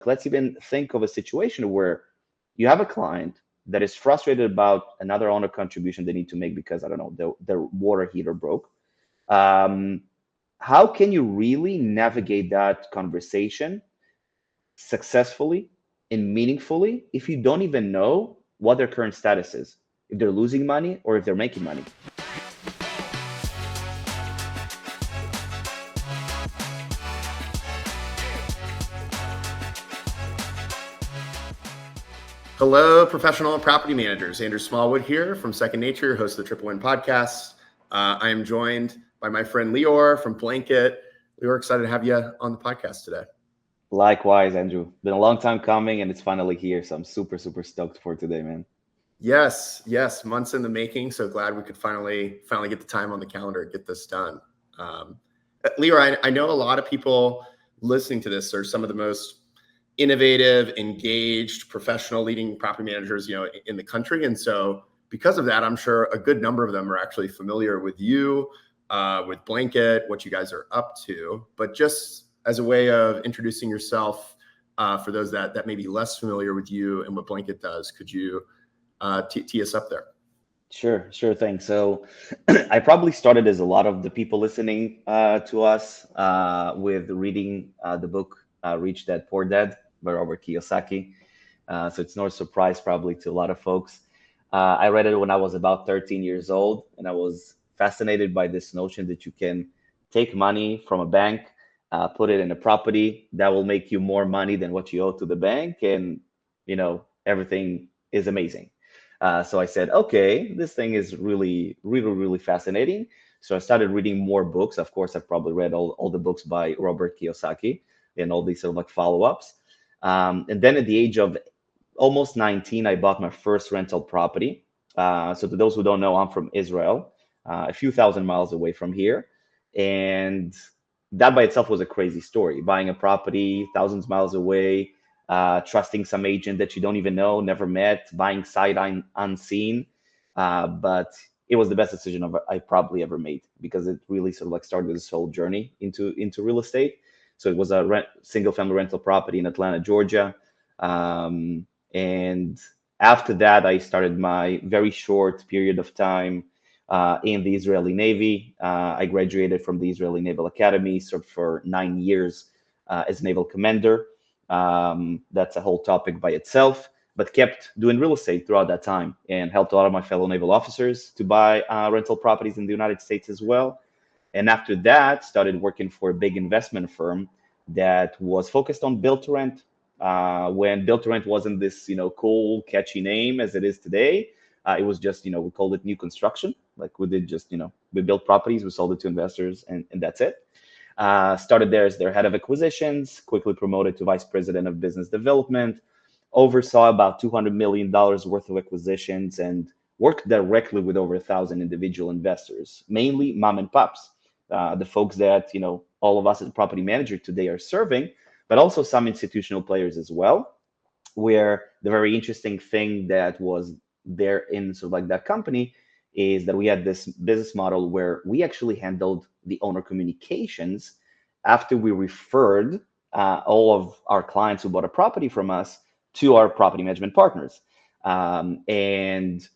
Let's even think of a situation where you have a client that is frustrated about another owner contribution they need to make because, I don't know, their water heater broke. Um, how can you really navigate that conversation successfully and meaningfully if you don't even know what their current status is, if they're losing money or if they're making money? Hello, professional property managers. Andrew Smallwood here from Second Nature, host of the Triple Win podcast. I am joined by my friend Lior from Blanket. Lior, excited to have you on the podcast today. Likewise, Andrew. Been a long time coming and it's finally here. So I'm super, super stoked for today, man. Yes, months in the making. So glad we could finally get the time on the calendar and get this done. Lior, I know a lot of people listening to this are some of the most innovative, engaged, professional leading property managers, in the country. And so because of that, I'm sure a good number of them are actually familiar with you, with Blanket, what you guys are up to. But just as a way of introducing yourself, for those that may be less familiar with you and what Blanket does, could you tee us up there? Sure thing. So I probably started as a lot of the people listening to us with reading the book Rich Dad Poor Dad by Robert Kiyosaki. So it's no surprise probably to a lot of folks. I read it when I was about 13 years old, and I was fascinated by this notion that you can take money from a bank, put it in a property that will make you more money than what you owe to the bank, and everything is amazing. So I said, okay, this thing is really, really, really fascinating. So I started reading more books. Of course, I've probably read all the books by Robert Kiyosaki and all these sort of like follow-ups. And then at the age of almost 19, I bought my first rental property. So to those who don't know, I'm from Israel, a few thousand miles away from here. And that by itself was a crazy story. Buying a property thousands of miles away, trusting some agent that you don't even know, never met, buying sight unseen. But it was the best decision I probably ever made because it really sort of like started this whole journey into real estate. So it was a single family rental property in Atlanta, Georgia. And after that, I started my very short period of time in the Israeli Navy. I graduated from the Israeli Naval Academy, served for 9 years as naval commander. That's a whole topic by itself, but kept doing real estate throughout that time and helped a lot of my fellow naval officers to buy rental properties in the United States as well. And after that, started working for a big investment firm that was focused on build to rent. When build to rent wasn't this, cool, catchy name as it is today. It was just, we called it new construction. Like we did just, we built properties, we sold it to investors, and that's it. Started there as their head of acquisitions, quickly promoted to vice president of business development, oversaw about $200 million worth of acquisitions, and worked directly with over 1,000 individual investors, mainly mom and pops, the folks that all of us as property manager today are serving, but also some institutional players as well. Where the very interesting thing that was there in sort of like that company is that we had this business model where we actually handled the owner communications after we referred all of our clients who bought a property from us to our property management partners. And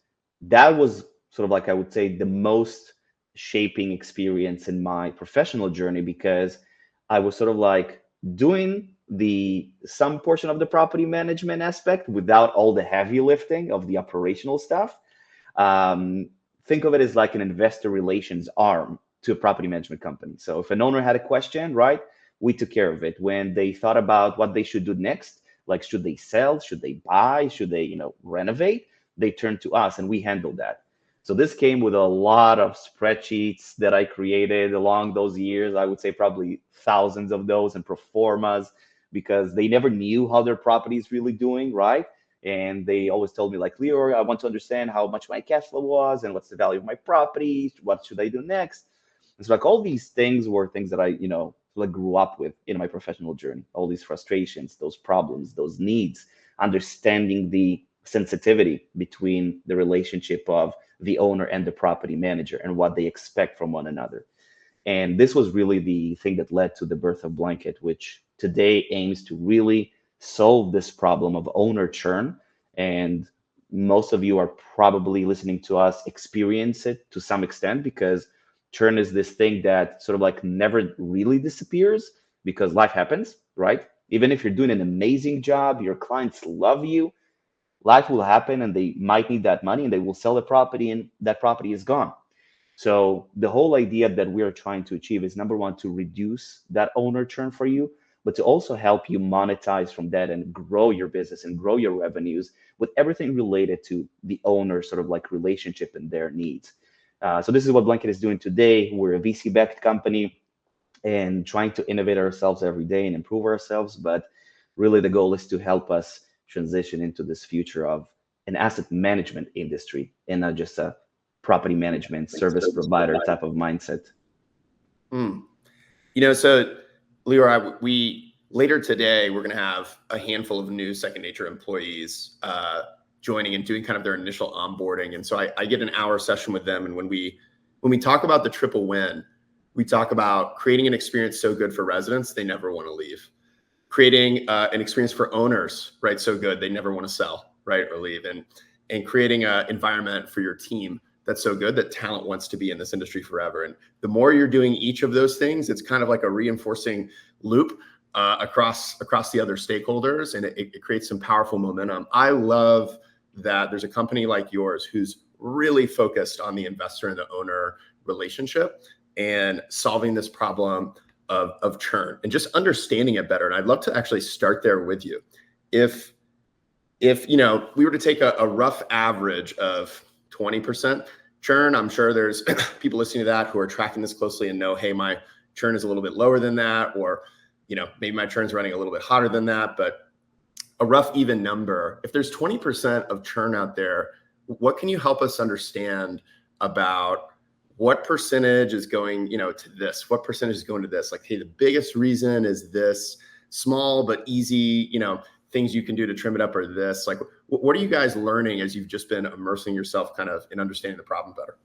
that was sort of like, I would say, the most shaping experience in my professional journey because I was sort of like doing the some portion of the property management aspect without all the heavy lifting of the operational stuff. Um, think of it as like an investor relations arm to a property management company. So if an owner had a question, right, we took care of it. When they thought about what they should do next, like should they sell, should they buy, should they, renovate, they turned to us and we handled that. So this came with a lot of spreadsheets that I created along those years. I would say probably thousands of those and pro formas because they never knew how their property is really doing, right? And they always told me like, Lior, I want to understand how much my cash flow was and what's the value of my property. What should I do next? It's like all these things were things that I, like grew up with in my professional journey. All these frustrations, those problems, those needs, understanding the sensitivity between the relationship of the owner and the property manager and what they expect from one another. And this was really the thing that led to the birth of Blanket, which today aims to really solve this problem of owner churn. And most of you are probably listening to us experience it to some extent, because churn is this thing that sort of like never really disappears because life happens, right? Even if you're doing an amazing job, your clients love you, life will happen and they might need that money and they will sell the property and that property is gone. So the whole idea that we are trying to achieve is, number one, to reduce that owner churn for you, but to also help you monetize from that and grow your business and grow your revenues with everything related to the owner sort of like relationship and their needs. So this is what Blanket is doing today. We're a VC-backed company and trying to innovate ourselves every day and improve ourselves. But really, the goal is to help us transition into this future of an asset management industry and not just a property management service provider type of mindset. Mm. You know, so Lior, we later today, we're going to have a handful of new Second Nature employees joining and doing kind of their initial onboarding. And so I get an hour session with them. And when we talk about the triple win, we talk about creating an experience so good for residents, they never want to leave. Creating an experience for owners, right? So good, they never want to sell, right? Or leave. And creating an environment for your team that's so good that talent wants to be in this industry forever. And the more you're doing each of those things, it's kind of like a reinforcing loop across the other stakeholders, and it creates some powerful momentum. I love that there's a company like yours who's really focused on the investor and the owner relationship and solving this problem of churn and just understanding it better. And I'd love to actually start there with you. If you know, we were to take a rough average of 20% churn, I'm sure there's people listening to that who are tracking this closely and know, hey, my churn is a little bit lower than that, or, you know, maybe my churn's running a little bit hotter than that. But a rough even number, if there's 20% of churn out there, what can you help us understand about what percentage is going, you know, to this? What percentage is going to this? Like, hey, the biggest reason is this, small but easy, you know, things you can do to trim it up are this. Like, what are you guys learning as you've just been immersing yourself kind of in understanding the problem better?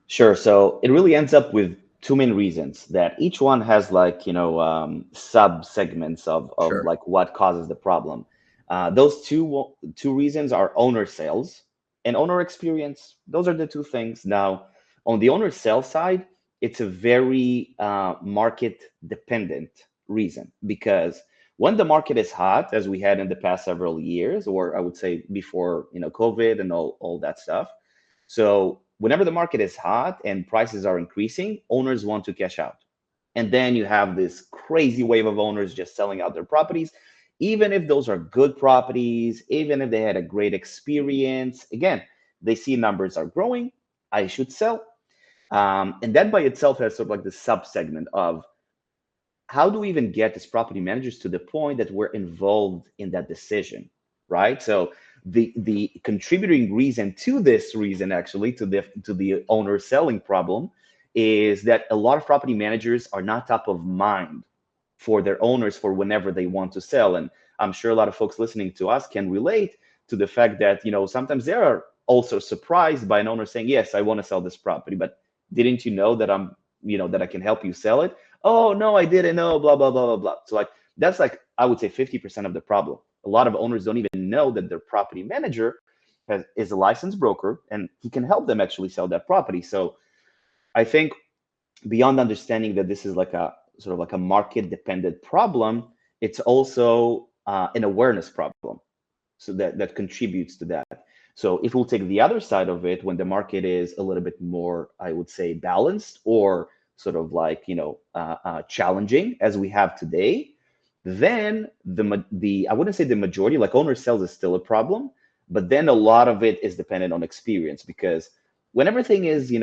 Sure. So it really ends up with two main reasons that each one has like, you know, sub segments of Sure. like what causes the problem. Those two reasons are owner sales and owner experience. Those are the two things. Now, on the owner sales side, it's a very market dependent reason, because when the market is hot, as we had in the past several years, or I would say before, you know, COVID and all that stuff. So whenever the market is hot and prices are increasing, owners want to cash out. And then you have this crazy wave of owners just selling out their properties, even if those are good properties, even if they had a great experience. Again, they see numbers are growing, I should sell. And that by itself has sort of like the sub-segment of how do we even get as property managers to the point that we're involved in that decision, right? So the contributing reason to this reason, actually, to the owner selling problem, is that a lot of property managers are not top of mind for their owners for whenever they want to sell. And I'm sure a lot of folks listening to us can relate to the fact that, you know, sometimes they are also surprised by an owner saying, yes, I want to sell this property, but didn't you know that that I can help you sell it? Oh, no, I didn't know, blah, blah, blah, blah, blah. So like, that's like, I would say 50% of the problem. A lot of owners don't even know that their property manager is a licensed broker and he can help them actually sell that property. So I think beyond understanding that this is like a sort of like a market dependent problem, it's also an awareness problem. So that contributes to that. So if we'll take the other side of it, when the market is a little bit more, I would say, balanced or sort of like, challenging as we have today, then the I wouldn't say the majority, like owner sales is still a problem, but then a lot of it is dependent on experience, because when everything is,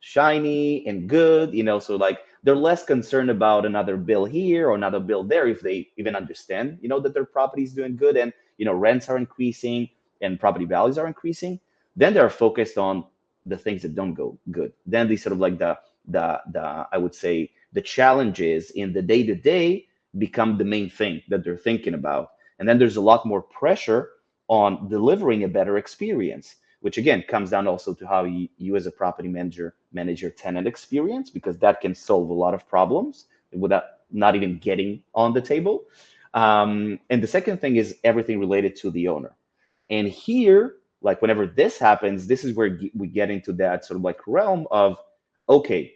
shiny and good, so like they're less concerned about another bill here or another bill there, if they even understand, that their property is doing good and, rents are increasing and property values are increasing. Then they're focused on the things that don't go good. Then they sort of like the I would say the challenges in the day to day become the main thing that they're thinking about. And then there's a lot more pressure on delivering a better experience, which again comes down also to how you as a property manager manage your tenant experience, because that can solve a lot of problems without not even getting on the table. And the second thing is everything related to the owner. And here, like whenever this happens, this is where we get into that sort of like realm of, okay,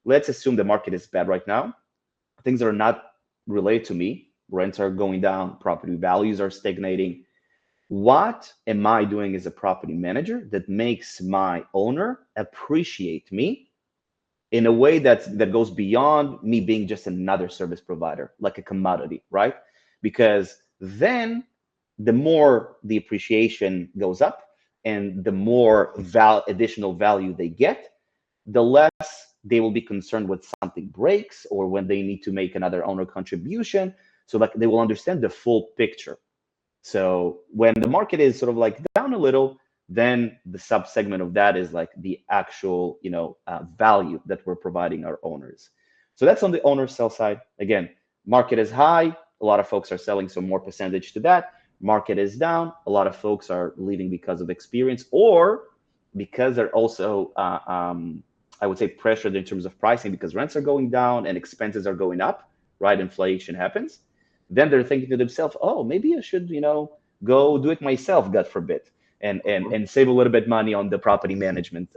let's assume the market is bad right now. Things are not related to me. Rents are going down, property values are stagnating. What am I doing as a property manager that makes my owner appreciate me in a way that goes beyond me being just another service provider, like a commodity, right? Because then the more the appreciation goes up and the more additional value they get, the less they will be concerned when something breaks or when they need to make another owner contribution. So like they will understand the full picture. So when the market is sort of like down a little, then the sub-segment of that is like the actual, value that we're providing our owners. So that's on the owner sell side. Again, market is high. A lot of folks are selling, so more percentage to that. Market is down. A lot of folks are leaving because of experience or because they're also, I would say, pressured in terms of pricing because rents are going down and expenses are going up, right? Inflation happens. Then they're thinking to themselves, oh, maybe I should, go do it myself, God forbid, and save a little bit money on the property management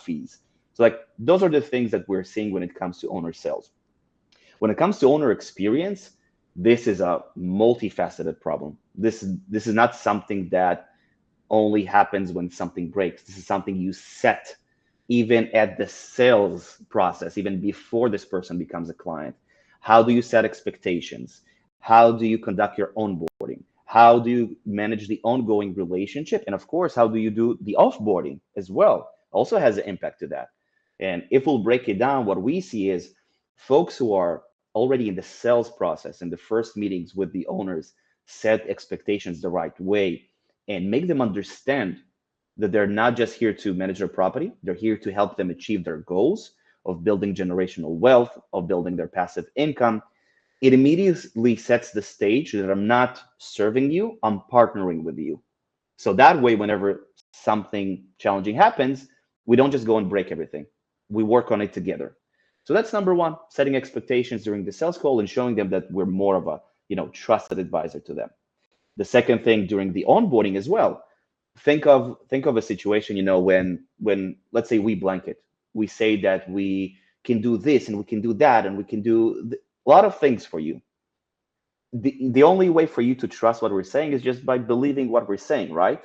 fees. So like those are the things that we're seeing when it comes to owner sales. When it comes to owner experience, this is a multifaceted problem. This is not something that only happens when something breaks. This is something you set even at the sales process, even before this person becomes a client. How do you set expectations? How do you conduct your onboarding? How do you manage the ongoing relationship? And of course, how do you do the offboarding as well? Also has an impact to that. And if we'll break it down, what we see is folks who are already in the sales process, in the first meetings with the owners, set expectations the right way and make them understand that they're not just here to manage their property, they're here to help them achieve their goals of building generational wealth, of building their passive income. It immediately sets the stage that I'm not serving you, I'm partnering with you. So that way, whenever something challenging happens, we don't just go and break everything. We work on it together. So that's number one, setting expectations during the sales call and showing them that we're more of a, trusted advisor to them. The second thing during the onboarding as well, think of a situation, when let's say we blanket, we say that we can do this and we can do that and we can do a lot of things for you. The only way for you to trust what we're saying is just by believing what we're saying, right?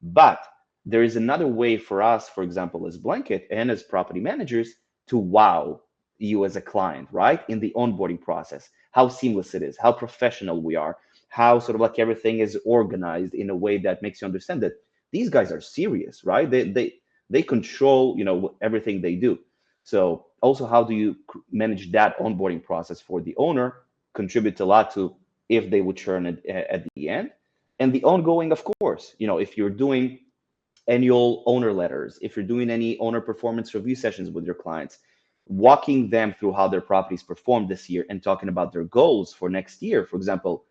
But there is another way for us, for example, as blanket and as property managers, to wow you as a client, right? In the onboarding process, how seamless it is, how professional we are, how sort of like everything is organized in a way that makes you understand that these guys are serious, right? They control, everything they do. So also, how do you manage that onboarding process for the owner? Contributes a lot to if they would churn at the end. And the ongoing, of course, if you're doing annual owner letters, if you're doing any owner performance review sessions with your clients, walking them through how their properties performed this year and talking about their goals for next year. For example,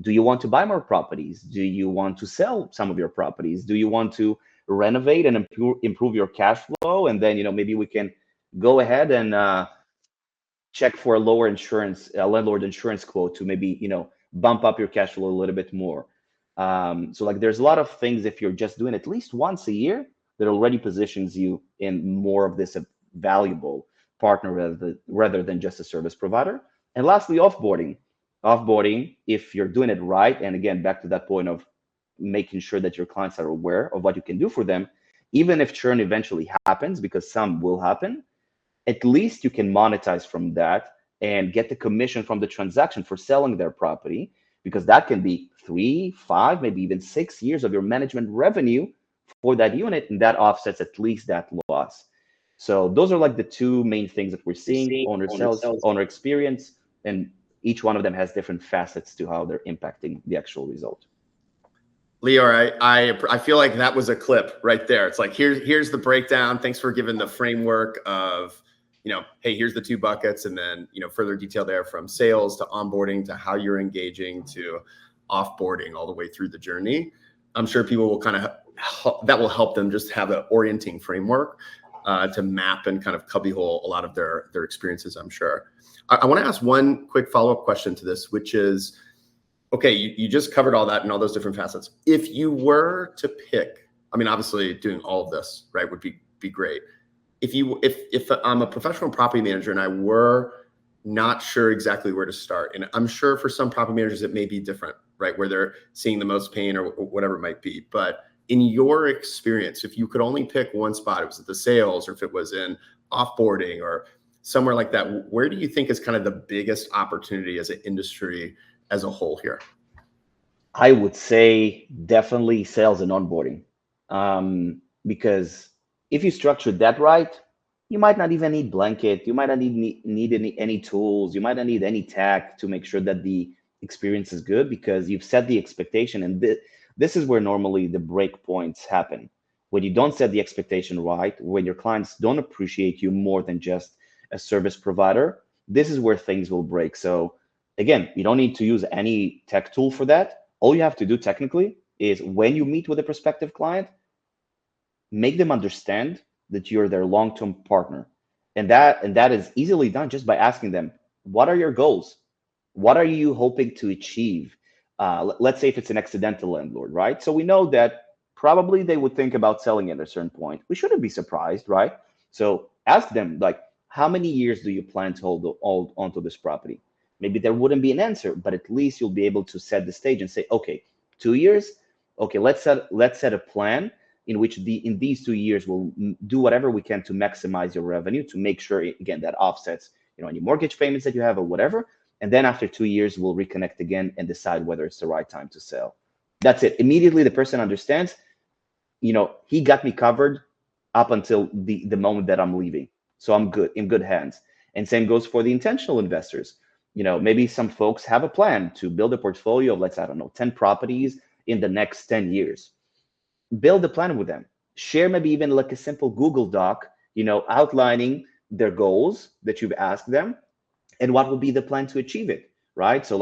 do you want to buy more properties? Do you want to sell some of your properties? Do you want to renovate and improve your cash flow? And then, maybe we can go ahead and check for a lower landlord insurance quote to maybe, bump up your cash flow a little bit more. So like there's a lot of things if you're just doing at least once a year that already positions you in more of this valuable partner rather than just a service provider. And lastly, offboarding. Offboarding, if you're doing it right, and again, back to that point of making sure that your clients are aware of what you can do for them, even if churn eventually happens, because some will happen, at least you can monetize from that and get the commission from the transaction for selling their property, because that can be 3, 5, maybe even 6 years of your management revenue for that unit, and that offsets at least that loss. So those are like the two main things that we're seeing: owner sales, owner experience, and each one of them has different facets to how they're impacting the actual result. Lior, I feel like that was a clip right there. It's like, here's the breakdown. Thanks for giving the framework of, hey, here's the two buckets, and then, further detail there from sales to onboarding to how you're engaging to offboarding all the way through the journey. I'm sure people will that will help them just have an orienting framework to map and kind of cubbyhole a lot of their experiences, I'm sure. I want to ask one quick follow-up question to this, which is, Okay, you just covered all that and all those different facets. If you were to pick, I mean, obviously doing all of this, right, would be great. If I'm a professional property manager and I were not sure exactly where to start, and I'm sure for some property managers it may be different, right, where they're seeing the most pain or whatever it might be. But in your experience, if you could only pick one spot, it was at the sales, or if it was in offboarding or somewhere like that, where do you think is kind of the biggest opportunity as an industry as a whole here? I would say definitely sales and onboarding. Because if you structure that right, you might not even need blanket. You might not need any tools. You might not need any tech to make sure that the experience is good, because you've set the expectation. And this is where normally the break points happen. When you don't set the expectation right, when your clients don't appreciate you more than just a service provider, this is where things will break. So again, you don't need to use any tech tool for that. All you have to do technically is, when you meet with a prospective client, make them understand that you're their long-term partner. And that is easily done just by asking them, what are your goals? What are you hoping to achieve? Let's say if it's an accidental landlord, right? So we know that probably they would think about selling at a certain point. We shouldn't be surprised, right? So ask them, like, how many years do you plan to hold onto this property? Maybe there wouldn't be an answer, but at least you'll be able to set the stage and say, okay, 2 years. Okay, let's set a plan in which in these 2 years we'll do whatever we can to maximize your revenue, to make sure, again, that offsets any mortgage payments that you have or whatever. And then after 2 years, we'll reconnect again and decide whether it's the right time to sell. That's it. Immediately the person understands, he got me covered up until the moment that I'm leaving. So I'm good, in good hands. And same goes for the intentional investors. Maybe some folks have a plan to build a portfolio of, I don't know, 10 properties in the next 10 years. Build a plan with them. Share maybe even like a simple Google Doc, outlining their goals that you've asked them and what would be the plan to achieve it, right? So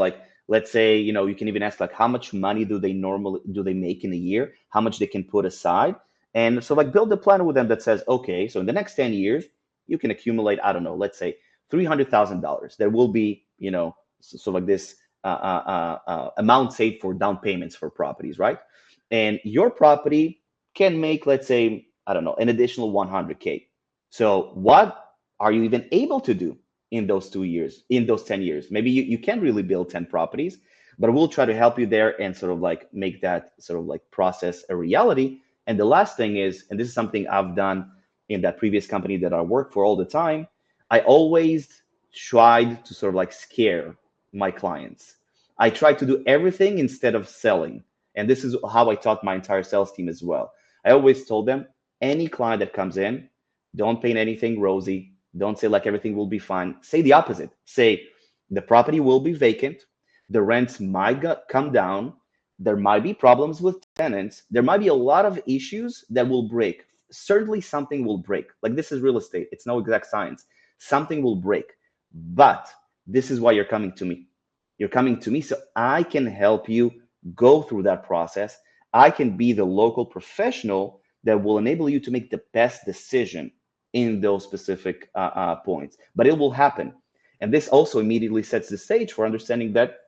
let's say, you can even ask, how much money do they make in a year, how much they can put aside. And so build a plan with them that says, okay, so in the next 10 years, you can accumulate, I don't know, let's say $300,000. There will be, this amount saved for down payments for properties, right? And your property can make, let's say, I don't know, an additional 100K. So what are you even able to do in those 2 years, in those 10 years? Maybe you can't really build 10 properties, but we'll try to help you there and make that process a reality. And the last thing is, and this is something I've done in that previous company that I work for all the time, I always tried to scare my clients. I tried to do everything instead of selling. And this is how I taught my entire sales team as well. I always told them, any client that comes in, don't paint anything rosy. Don't say everything will be fine. Say the opposite. Say the property will be vacant. The rents might come down. There might be problems with tenants. There might be a lot of issues that will break. Certainly something will break. This is real estate. It's no exact science. Something will break. But this is why you're coming to me. You're coming to me so I can help you go through that process. I can be the local professional that will enable you to make the best decision in those specific points. But it will happen. And this also immediately sets the stage for understanding that,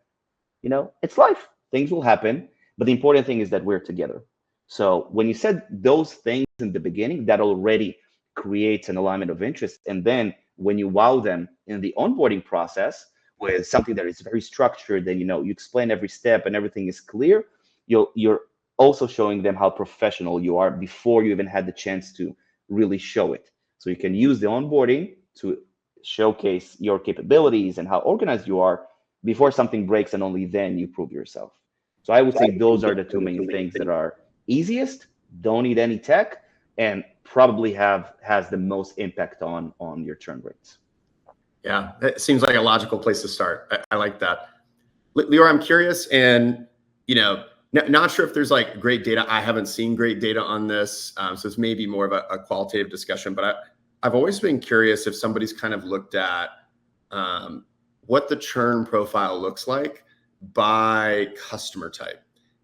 it's life. Things will happen. But the important thing is that we're together. So when you said those things in the beginning, that already creates an alignment of interest. And then when you wow them in the onboarding process with something that is very structured, and you explain every step and everything is clear, you're also showing them how professional you are before you even had the chance to really show it. So you can use the onboarding to showcase your capabilities and how organized you are before something breaks, and only then you prove yourself. So I would say those are the two main things that are easiest, don't need any tech, and probably has the most impact on your churn rates. Yeah, it seems like a logical place to start. I like that. Lior, I'm curious, and not sure if there's great data. I haven't seen great data on this, so it's maybe more of a qualitative discussion. But I've always been curious if somebody's kind of looked at what the churn profile looks like by customer type.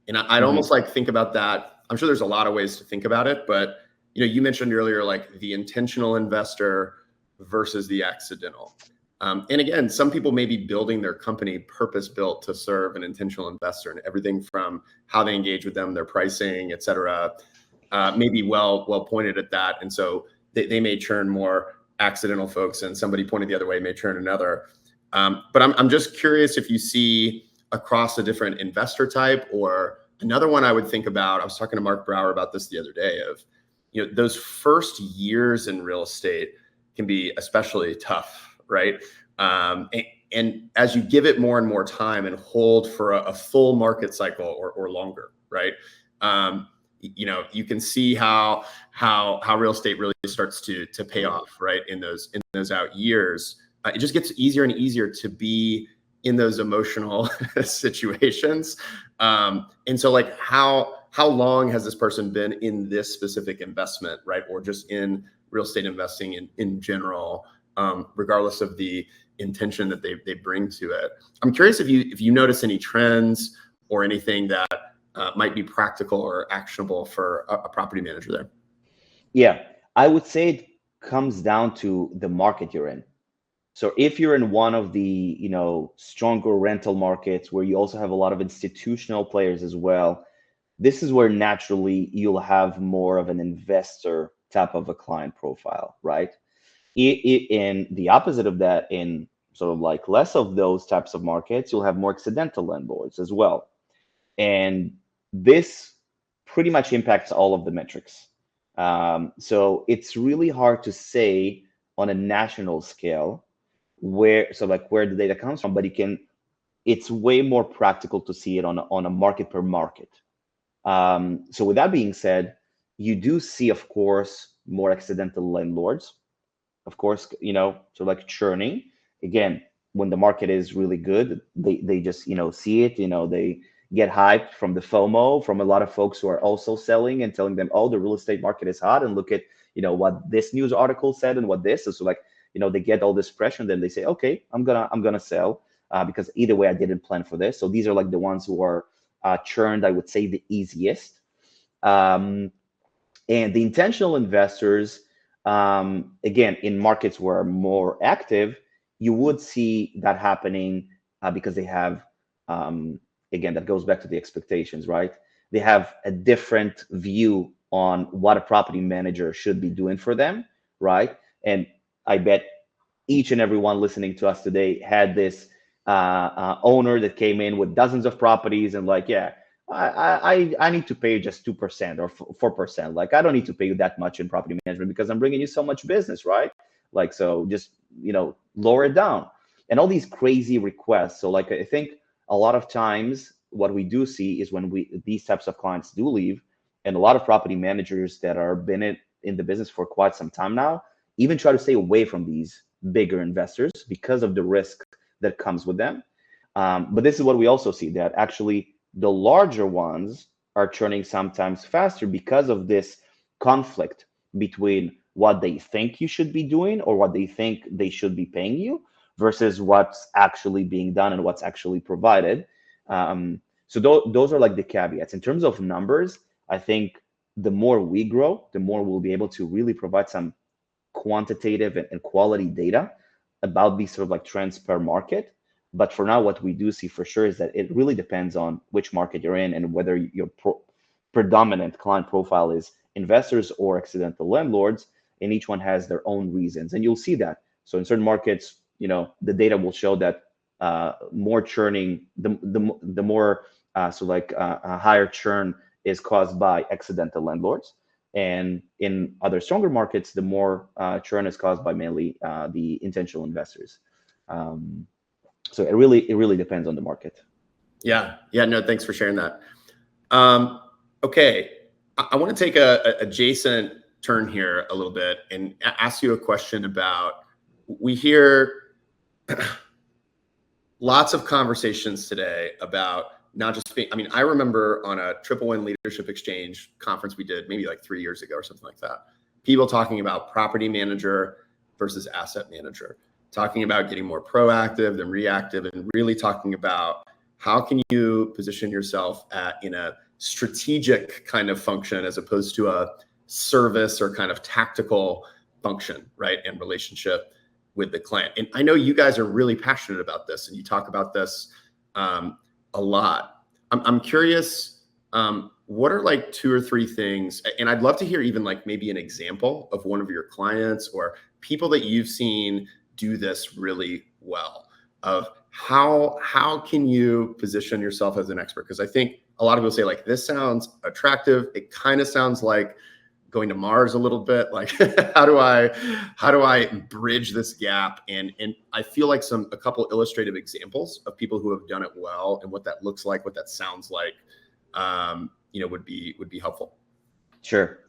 And I'd almost think about that. I'm sure there's a lot of ways to think about it, but you mentioned earlier the intentional investor versus the accidental. And again, some people may be building their company purpose built to serve an intentional investor, and everything from how they engage with them, their pricing, et cetera, may be well pointed at that. And so they may churn more accidental folks, and somebody pointed the other way may churn another. But I'm just curious if you see across a different investor type, or another one I would think about. I was talking to Mark Brower about this the other day, of, those first years in real estate can be especially tough, right? And as you give it more and more time and hold for a full market cycle or longer, right? You can see how real estate really starts to pay off, right? In those out years, it just gets easier and easier to be in those emotional situations. And so, like, how long has this person been in this specific investment, right? Or just in real estate investing in general, regardless of the intention that they bring to it. I'm curious if you notice any trends or anything that might be practical or actionable for a property manager there. Yeah, I would say it comes down to the market you're in. So if you're in one of the, stronger rental markets where you also have a lot of institutional players as well, this is where naturally you'll have more of an investor type of a client profile, right? In the opposite of that, in sort of like less of those types of markets, you'll have more accidental landlords as well. And this pretty much impacts all of the metrics. So it's really hard to say on a national scale where the data comes from, but it's way more practical to see it on a market per market. So with that being said, you do see, of course, more accidental landlords, of course, so like churning. Again, when the market is really good, they just, see it, they get hyped from the FOMO, from a lot of folks who are also selling and telling them, oh, the real estate market is hot, and look at, what this news article said and what this is. So like, they get all this pressure, and then they say, okay, I'm gonna sell because either way I didn't plan for this. So these are like the ones who are churned, I would say, the easiest. And the intentional investors, again, in markets where are more active, you would see that happening because they have, again, that goes back to the expectations, right? They have a different view on what a property manager should be doing for them, right? And I bet each and every one listening to us today had this owner that came in with dozens of properties and like, yeah, I need to pay you just 2% or 4%. Like, I don't need to pay you that much in property management because I'm bringing you so much business, right? Like, so just, lower it down. And all these crazy requests. So like, I think a lot of times what we do see is when these types of clients do leave, and a lot of property managers that are been in the business for quite some time now, even try to stay away from these bigger investors because of the risk that comes with them. But this is what we also see, that actually the larger ones are churning sometimes faster because of this conflict between what they think you should be doing or what they think they should be paying you versus what's actually being done and what's actually provided. So those are like the caveats. In terms of numbers, I think the more we grow, the more we'll be able to really provide some quantitative and quality data about these sort of like trends per market. But for now, what we do see for sure is that it really depends on which market you're in and whether your predominant client profile is investors or accidental landlords, and each one has their own reasons. And you'll see that. So in certain markets, the data will show that more churning, the more a higher churn is caused by accidental landlords. And in other stronger markets, the more churn is caused by mainly the intentional investors. So it really depends on the market. Yeah. No, thanks for sharing that. Okay, I want to take a adjacent turn here a little bit and ask you a question about. We hear lots of conversations today about not just being. I mean, I remember on a Triple Win Leadership Exchange conference we did maybe like 3 years ago or something like that. People talking about property manager versus asset manager, talking about getting more proactive than reactive, and really talking about how can you position yourself in a strategic kind of function as opposed to a service or kind of tactical function, right, and relationship with the client. And I know you guys are really passionate about this and you talk about this a lot. I'm curious, what are like 2 or 3 things, and I'd love to hear even like maybe an example of one of your clients or people that you've seen do this really well, of how can you position yourself as an expert? Because I think a lot of people say like, this sounds attractive. It kind of sounds like going to Mars a little bit. Like, how do I bridge this gap? And I feel like a couple illustrative examples of people who have done it well and what that looks like, what that sounds like, would be helpful. Sure.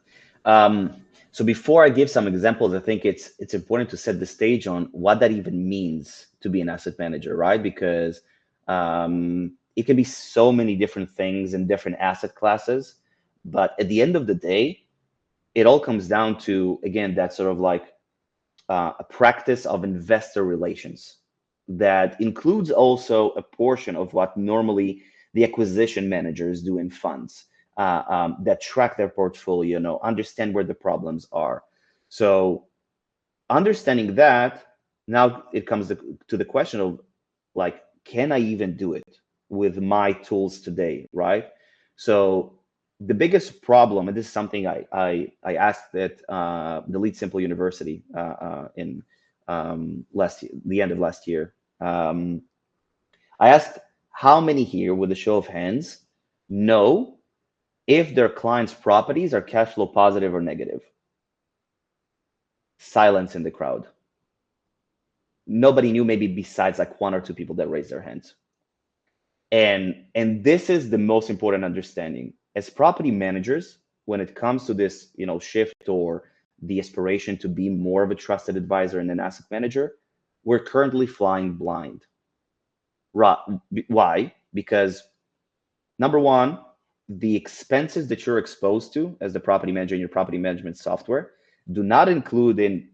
So before I give some examples, I think it's important to set the stage on what that even means to be an asset manager, right? Because it can be so many different things in different asset classes, but at the end of the day, it all comes down to, again, that sort of like a practice of investor relations that includes also a portion of what normally the acquisition managers do in funds. That track their portfolio, understand where the problems are. So understanding that, now it comes to the question of like, can I even do it with my tools today, right? So the biggest problem, and this is something I asked at the Lead Simple University in the end of last year. I asked how many here, with a show of hands, know if their clients' properties are cash flow positive or negative. Silence in the crowd. Nobody knew, maybe besides like 1 or 2 people that raised their hands. And this is the most important understanding. As property managers, when it comes to this, shift or the aspiration to be more of a trusted advisor and an asset manager, we're currently flying blind. Why? Because number one, the expenses that you're exposed to as the property manager in your property management software do not include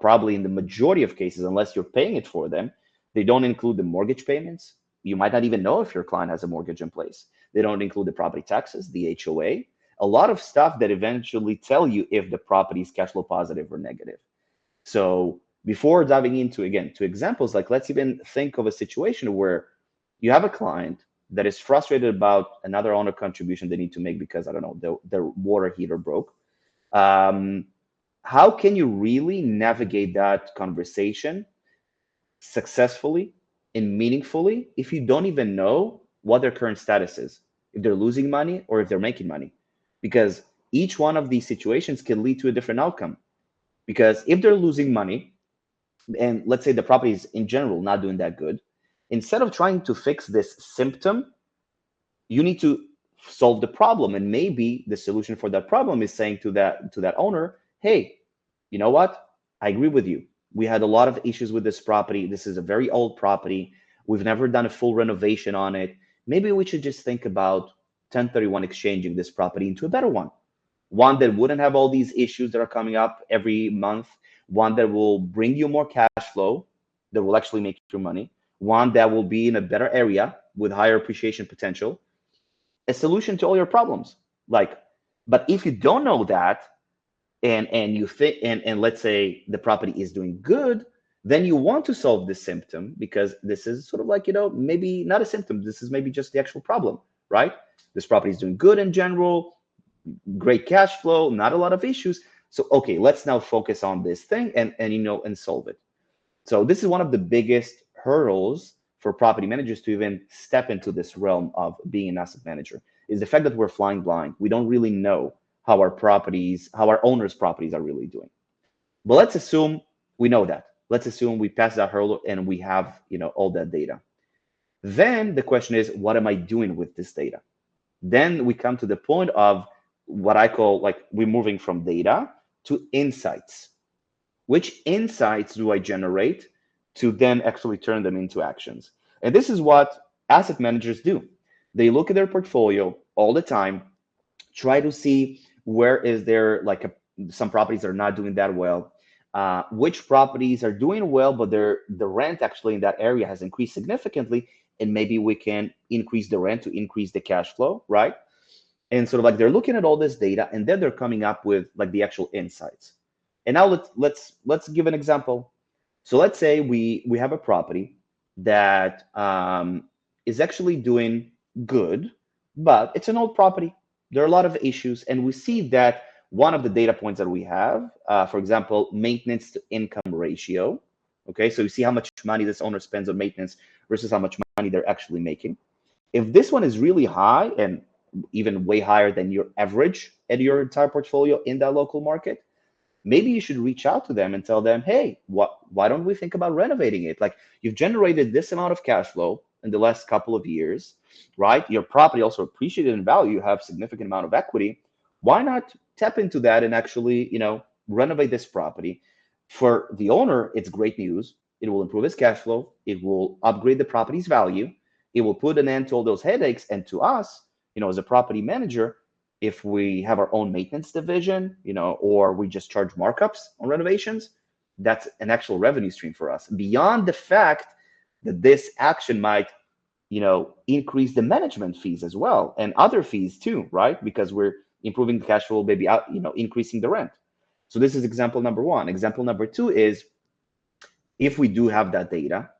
probably in the majority of cases, unless you're paying it for them, they don't include the mortgage payments. You might not even know if your client has a mortgage in place. They don't include the property taxes, the HOA, a lot of stuff that eventually tell you if the property is cash flow positive or negative. So before diving into, again, to examples, like let's even think of a situation where you have a client that is frustrated about another owner contribution they need to make because, I don't know, their water heater broke. How can you really navigate that conversation successfully and meaningfully if you don't even know what their current status is, if they're losing money or if they're making money? Because each one of these situations can lead to a different outcome. Because if they're losing money, and let's say the property is in general not doing that good, instead of trying to fix this symptom, you need to solve the problem. And maybe the solution for that problem is saying to that owner, hey, you know what? I agree with you. We had a lot of issues with this property. This is a very old property. We've never done a full renovation on it. Maybe we should just think about 1031 exchanging this property into a better one that wouldn't have all these issues that are coming up every month, one that will bring you more cash flow, that will actually make you money, one that will be in a better area with higher appreciation potential, a solution to all your problems. But if you don't know that, and you think, and let's say the property is doing good, then you want to solve this symptom, because this is sort of like, maybe not a symptom. This is maybe just the actual problem, right? This property is doing good in general, great cash flow, not a lot of issues. So, okay, let's now focus on this thing and solve it. So this is one of the biggest hurdles for property managers to even step into this realm of being an asset manager, is the fact that we're flying blind. We don't really know how our owners' properties are really doing. But let's assume we know that. Let's assume we pass that hurdle and we have, all that data. Then the question is, what am I doing with this data? Then we come to the point of what I call, like, we're moving from data to insights. Which insights do I generate to then actually turn them into actions? And this is what asset managers do. They look at their portfolio all the time, try to see where is there some properties are not doing that well, which properties are doing well, but the rent actually in that area has increased significantly, and maybe we can increase the rent to increase the cash flow, right? And sort of like they're looking at all this data, and then they're coming up with like the actual insights. And now let's give an example. So let's say we have a property that is actually doing good, but it's an old property. There are a lot of issues, and we see that one of the data points that we have, for example, maintenance to income ratio. Okay, so you see how much money this owner spends on maintenance versus how much money they're actually making. If this one is really high and even way higher than your average at your entire portfolio in that local market, maybe you should reach out to them and tell them, hey, why don't we think about renovating it? Like, you've generated this amount of cash flow in the last couple of years, right? Your property also appreciated in value, you have significant amount of equity. Why not tap into that and actually, renovate this property? For the owner, it's great news. It will improve his cash flow. It will upgrade the property's value. It will put an end to all those headaches. And to us, as a property manager, if we have our own maintenance division, or we just charge markups on renovations, that's an actual revenue stream for us. Beyond the fact that this action might, increase the management fees as well and other fees too, right? Because we're improving the cash flow, maybe out, increasing the rent. So this is example number one. Example number two is if we do have that data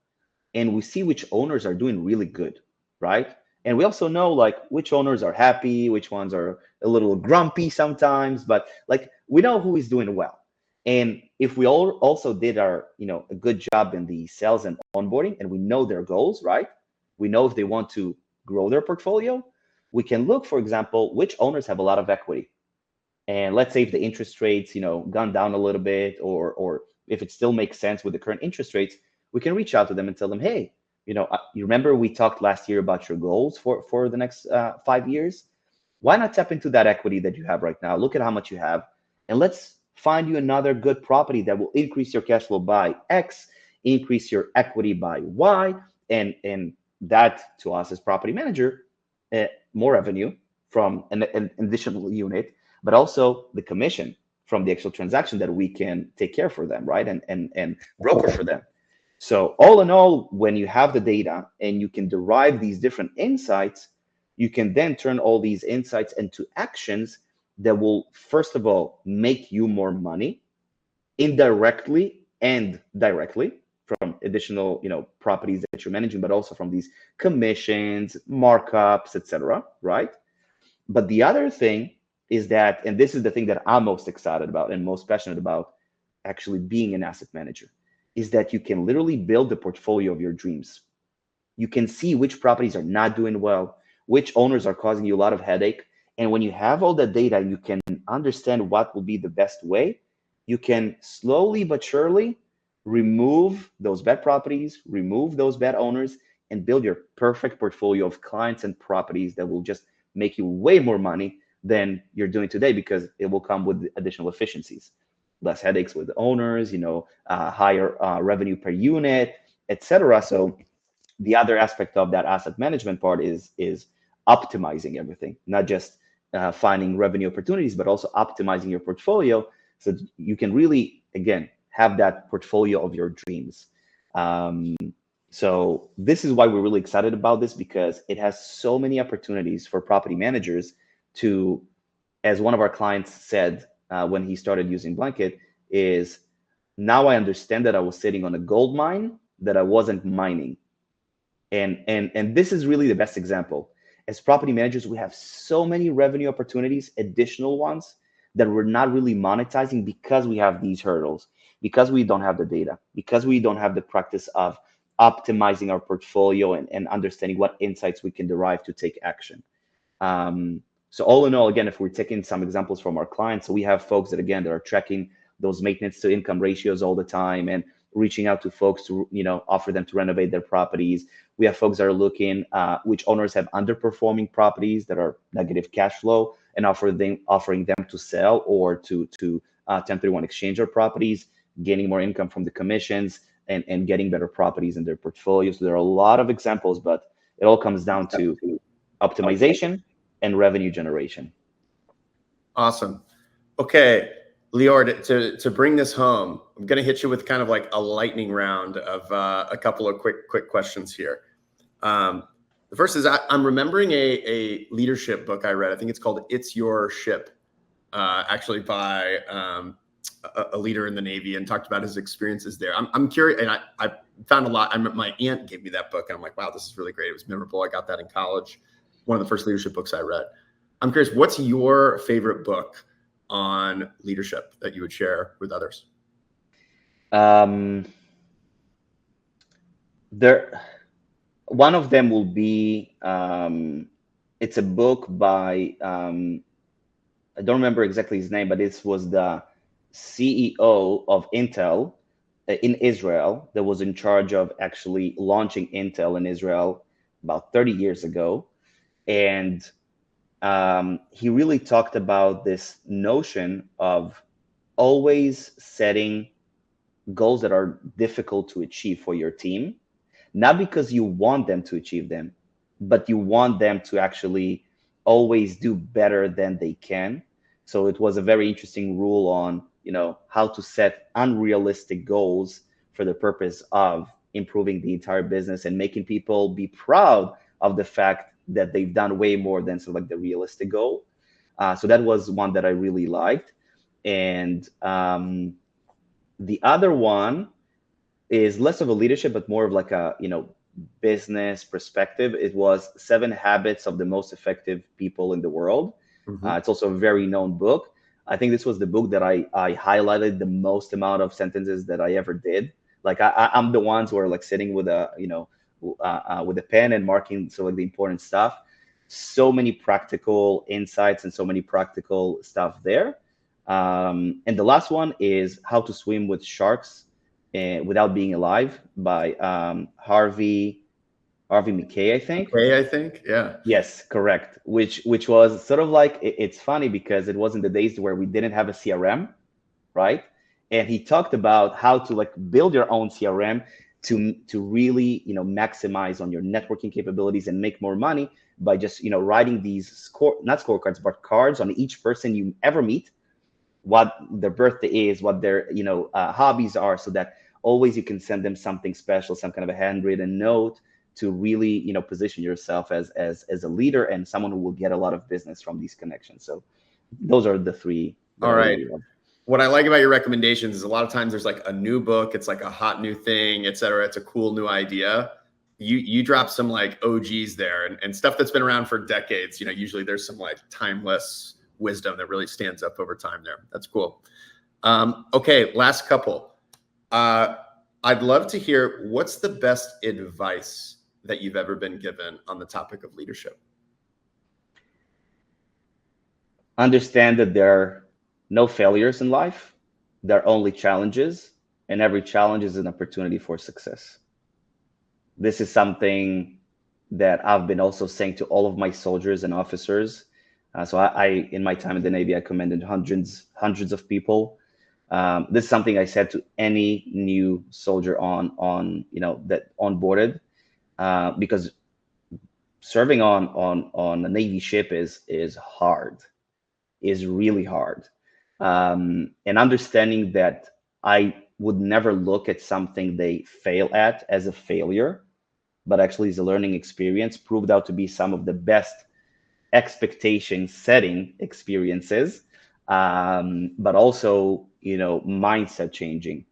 and we see which owners are doing really good, right? And we also know like which owners are happy, which ones are a little grumpy sometimes, but like we know who is doing well. And if we all also did our, a good job in the sales and onboarding, and we know their goals, right? We know if they want to grow their portfolio, we can look, for example, which owners have a lot of equity. And let's say if the interest rates, gone down a little bit, or if it still makes sense with the current interest rates, we can reach out to them and tell them, hey, you remember we talked last year about your goals for the next 5 years? Why not tap into that equity that you have right now? Look at how much you have, and let's find you another good property that will increase your cash flow by X, increase your equity by Y, and that to us as property manager, more revenue from an additional unit, but also the commission from the actual transaction that we can take care for them, right? And broker for them. So all in all, when you have the data and you can derive these different insights, you can then turn all these insights into actions that will, first of all, make you more money indirectly and directly from additional, properties that you're managing, but also from these commissions, markups, etc. Right? But the other thing is that, and this is the thing that I'm most excited about and most passionate about, actually being an asset manager, is that you can literally build the portfolio of your dreams. You can see which properties are not doing well, which owners are causing you a lot of headache. And when you have all that data, you can understand what will be the best way. You can slowly but surely remove those bad properties, remove those bad owners, and build your perfect portfolio of clients and properties that will just make you way more money than you're doing today, because it will come with additional efficiencies, less headaches with owners, higher revenue per unit, etc. So the other aspect of that asset management part is optimizing everything, not just finding revenue opportunities, but also optimizing your portfolio so you can really, again, have that portfolio of your dreams. So this is why we're really excited about this, because it has so many opportunities for property managers to, as one of our clients said when he started using Blanket, is now I understand that I was sitting on a gold mine that I wasn't mining. And this is really the best example. As property managers, we have so many revenue opportunities, additional ones that we're not really monetizing because we have these hurdles, because we don't have the data, because we don't have the practice of optimizing our portfolio and understanding what insights we can derive to take action. So all in all, again, if we're taking some examples from our clients, so we have folks that, again, that are tracking those maintenance to income ratios all the time and reaching out to folks to, offer them to renovate their properties. We have folks that are looking which owners have underperforming properties that are negative cash flow and offering them to sell or to 1031 exchange their properties, gaining more income from the commissions and getting better properties in their portfolio. So there are a lot of examples, but it all comes down to optimization and revenue generation. Awesome. Okay, Lior, to bring this home, I'm going to hit you with kind of like a lightning round of a couple of quick questions here. The first is I'm remembering a leadership book I read. I think it's called "It's Your Ship," actually by a leader in the Navy and talked about his experiences there. I'm curious, and I found a lot. My aunt gave me that book, and I'm like, wow, this is really great. It was memorable. I got that in college. One of the first leadership books I read. I'm curious, what's your favorite book on leadership that you would share with others? Um, there, one of them will be it's a book by I don't remember exactly his name, but this was the CEO of Intel in Israel that was in charge of actually launching Intel in Israel about 30 years ago. And he really talked about this notion of always setting goals that are difficult to achieve for your team, not because you want them to achieve them, but you want them to actually always do better than they can. So it was a very interesting rule on, how to set unrealistic goals for the purpose of improving the entire business and making people be proud of the fact that they've done way more than sort of like the realistic goal. So that was one that I really liked. And the other one is less of a leadership, but more of like a, business perspective. It was Seven Habits of the Most Effective People in the World. Mm-hmm. It's also a very known book. I think this was the book that I highlighted the most amount of sentences that I ever did. Like I'm the ones who are like sitting with a, with a pen and marking so like the important stuff. So many practical insights and so many practical stuff there. And the last one is How to Swim with Sharks Without Being Alive by Harvey McKay, I think. Okay, I think, yeah. Yes, correct. Which was sort of like it's funny because it was in the days where we didn't have a CRM, right? And he talked about how to like build your own CRM to really maximize on your networking capabilities and make more money by just writing these not scorecards but cards on each person you ever meet, what their birthday is, what their hobbies are, so that always you can send them something special, some kind of a handwritten note to really position yourself as a leader and someone who will get a lot of business from these connections. So those are the three that All I right. really love. What I like about your recommendations is a lot of times there's like a new book, it's like a hot new thing, et cetera. It's a cool new idea. You drop some like OGs there and stuff that's been around for decades. Usually there's some like timeless wisdom that really stands up over time there. That's cool. Okay, last couple. I'd love to hear, what's the best advice that you've ever been given on the topic of leadership? Understand that there are no failures in life. There are only challenges, and every challenge is an opportunity for success. This is something that I've been also saying to all of my soldiers and officers. So I, in my time in the Navy, I commended hundreds of people. This is something I said to any new soldier on that onboarded, because serving on a Navy ship is hard, is really hard, and understanding that I would never look at something they fail at as a failure, but actually as a learning experience, proved out to be some of the best expectation setting experiences, but also mindset changing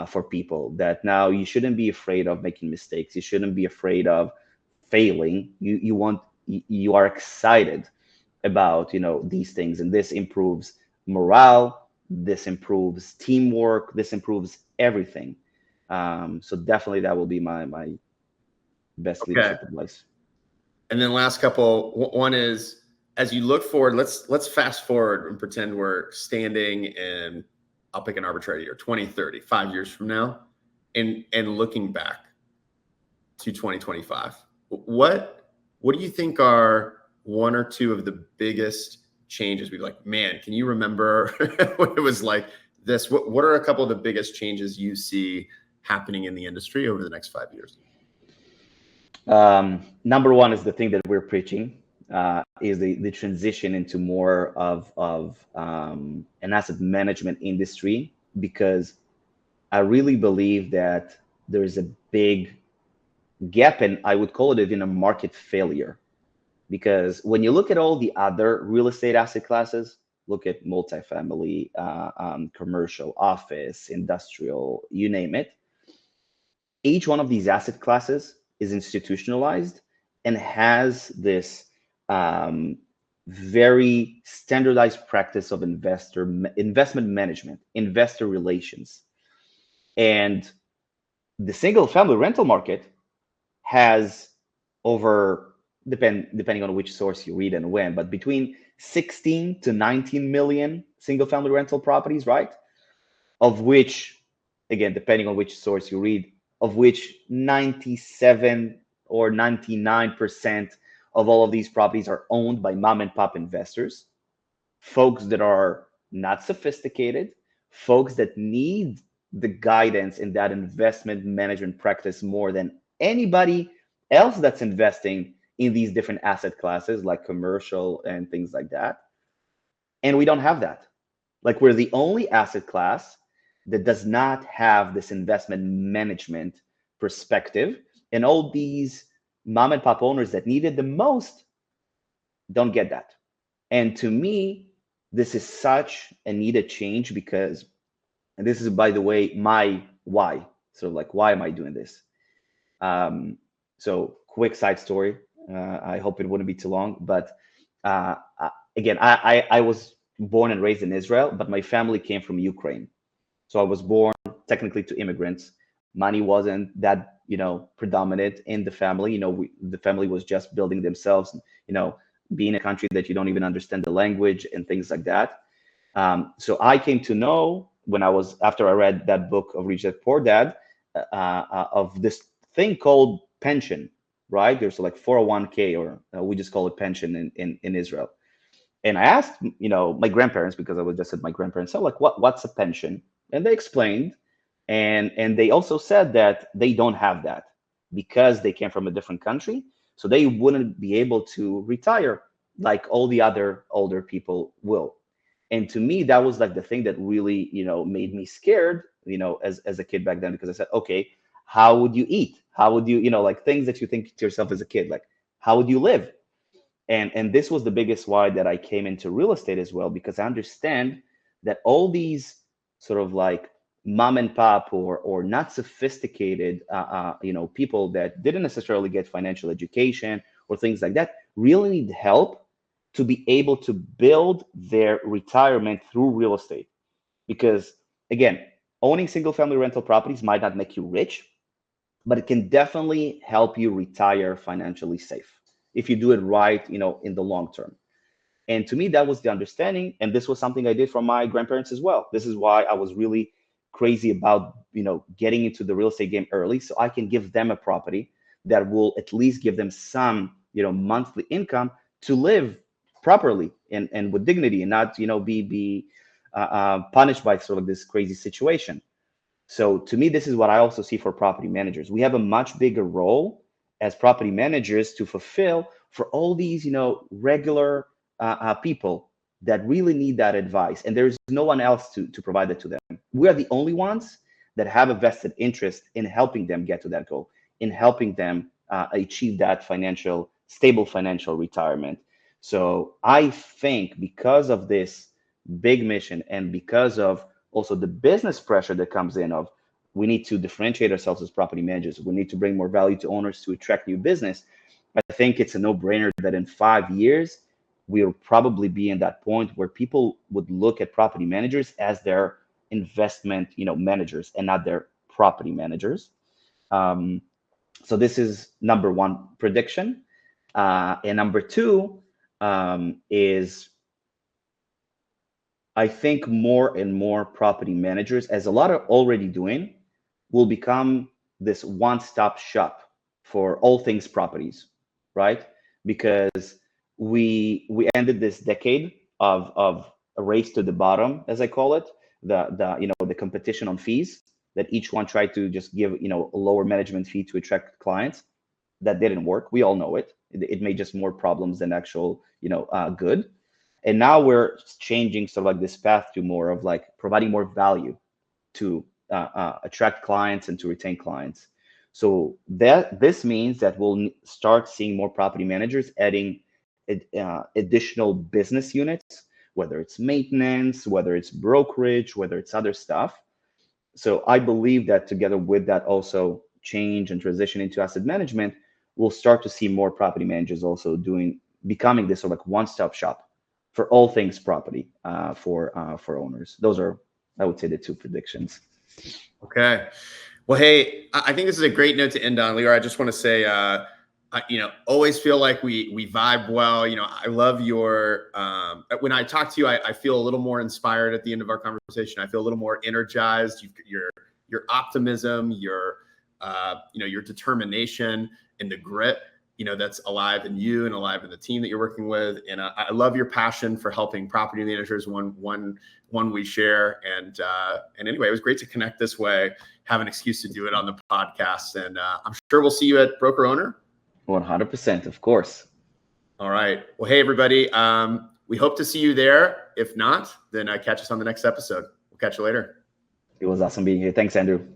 for people, that now you shouldn't be afraid of making mistakes, you shouldn't be afraid of failing, you are excited about these things, and this improves morale, this improves teamwork, this improves everything. So definitely that will be my best Okay. leadership advice. And then last couple, one is, as you look forward, let's fast forward and pretend we're standing in, I'll pick an arbitrary year, 2030, 5 years from now, and looking back to 2025. What do you think are one or two of the biggest changes? We'd be like, man, can you remember what it was like this? What are a couple of the biggest changes you see happening in the industry over the next 5 years? Number one is the thing that we're preaching, is the transition into more of an asset management industry, because I really believe that there is a big gap, and I would call it even a market failure, because when you look at all the other real estate asset classes, look at multifamily, commercial, office, industrial, you name it. Each one of these asset classes is institutionalized and has this um, very standardized practice of investment management, investor relations. And the single family rental market has over, depending on which source you read and when, but between 16 to 19 million single family rental properties, right? Of which, again, depending on which source you read, of which 97 or 99% of all of these properties are owned by mom and pop investors, folks that are not sophisticated, folks that need the guidance in that investment management practice more than anybody else that's investing in these different asset classes like commercial and things like that. And we don't have that. Like, we're the only asset class that does not have this investment management perspective. And all these mom and pop owners that need it the most don't get that. And to me, this is such a needed change because, and this is, by the way, my why. So, like, why am I doing this? So, quick side story. I hope it wouldn't be too long. But again, I was born and raised in Israel, but my family came from Ukraine. So I was born technically to immigrants. Money wasn't that, predominant in the family. The family was just building themselves, being a country that you don't even understand the language and things like that. So I came to know after I read that book of Rich Dad Poor Dad, of this thing called pension, right? There's like 401k, or we just call it pension in Israel. And I asked, my grandparents, because I was just at my grandparents' so like, what's a pension? And they explained, and they also said that they don't have that because they came from a different country, so they wouldn't be able to retire like all the other older people will. And to me, that was like the thing that really, made me scared, as a kid back then, because I said, okay, how would you eat? How would you, like things that you think to yourself as a kid, like, how would you live? And this was the biggest why that I came into real estate as well, because I understand that all these sort of like mom and pop or not sophisticated people that didn't necessarily get financial education or things like that really need help to be able to build their retirement through real estate. Because again, owning single family rental properties might not make you rich, but it can definitely help you retire financially safe if you do it right, in the long term. And to me, that was the understanding. And this was something I did from my grandparents as well. This is why I was really crazy about, getting into the real estate game early, so I can give them a property that will at least give them some, monthly income to live properly and with dignity, and not, be punished by sort of this crazy situation. So to me, this is what I also see for property managers. We have a much bigger role as property managers to fulfill for all these, regular people that really need that advice. And there's no one else to provide it to them. We are the only ones that have a vested interest in helping them get to that goal, in helping them achieve that stable financial retirement. So I think because of this big mission, and because of also the business pressure that comes in of, we need to differentiate ourselves as property managers, we need to bring more value to owners to attract new business, I think it's a no-brainer that in 5 years we'll probably be in that point where people would look at property managers as their investment managers and not their property managers. So this is number one prediction. And number two is, I think more and more property managers, as a lot are already doing, will become this one-stop shop for all things properties, right? Because we ended this decade of a race to the bottom, as I call it, the competition on fees, that each one tried to just give a lower management fee to attract clients. That didn't work. We all know it. It made just more problems than actual good. And now we're changing sort of like this path to more of like providing more value to attract clients and to retain clients. So this means that we'll start seeing more property managers adding additional business units whether it's maintenance, whether it's brokerage, whether it's other stuff. So I believe that together with that also change and transition into asset management, we'll start to see more property managers also becoming this sort of like one-stop shop for all things property for owners. Those are, I would say, the two predictions. Okay. Well, hey, I think this is a great note to end on, Lior. I just want to say, always feel like we vibe well. I love your, when I talk to you, I feel a little more inspired at the end of our conversation. I feel a little more energized. Your optimism, your determination and the grit, that's alive in you and alive in the team that you're working with. And I love your passion for helping property managers, one we share. And anyway, it was great to connect this way, have an excuse to do it on the podcast. And I'm sure we'll see you at Broker Owner. 100%, of course. All right. Well, hey, everybody. We hope to see you there. If not, then catch us on the next episode. We'll catch you later. It was awesome being here. Thanks, Andrew.